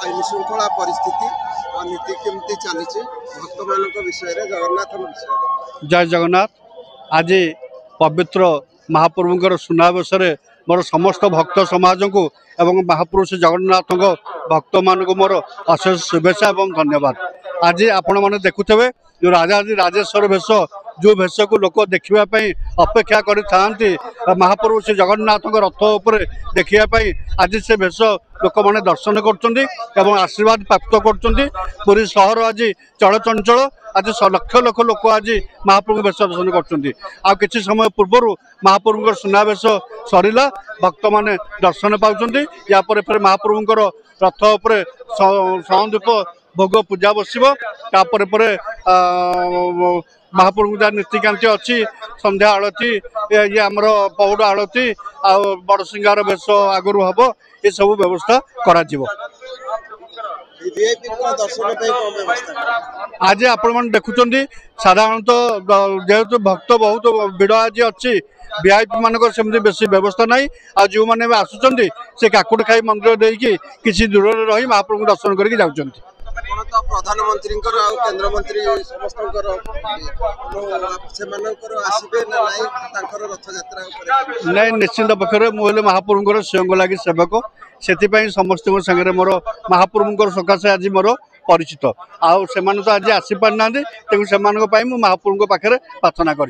आईन श्रृंखला परिस्थिति और नीति केमती चली भक्त मान विषय जगन्नाथ विषय। जय जगन्नाथ। आज पवित्र महाप्रभुंर सुनावेश मोर समस्त भक्त समाज को एवं महापुरुष जगन्नाथ भक्त मान मोर अशेष शुभेच्छा और धन्यवाद। आज आपण मैंने देखुवे जो राजाजी राजेश्वर भेष जो भेष को लोक देखापी अपेक्षा करते महाप्रभु श्री जगन्नाथ रथ उपर देखापी आज से भेष लोक मैंने दर्शन कर आशीर्वाद प्राप्त कर सहर आज चलचंचल आज लक्ष लक्ष लोक आज महाप्रभु भेष दर्शन कर समय पूर्व महाप्रभु सुनावेश सरला भक्त मैंने दर्शन पाँच यापर महाप्रभुंर रथ उपर सौंदीप भोग पूजा बसपर महाप्रभु जहाँ नीतिकांति अच्छी संध्या आलती ये आमर पौड़ आलती आ बड़ सिंगार भेष आगु हम ये सब व्यवस्था करा आज आपण मैंने देखुं साधारणतः जेहेतु भक्त बहुत भिड़ आज अच्छी वीआईपी मान सेमती बेसी व्यवस्था ना आ जो मैंने आसुँच से काकुड़ खाई मंदिर देकी किसी दूर रही महाप्रभु दर्शन करके जाऊँ। प्रधानमंत्री केंद्र मंत्री समस्त नहीं निश्चिंत पक्षर मुझे महाप्रभुंर स्वयं लगी सेवक से समस्त सागर मोर महाप्रभुंर सकाशे आज मोर परिचित आउ से आज आसी पारि ना महाप्रभु पाखे प्रार्थना कर।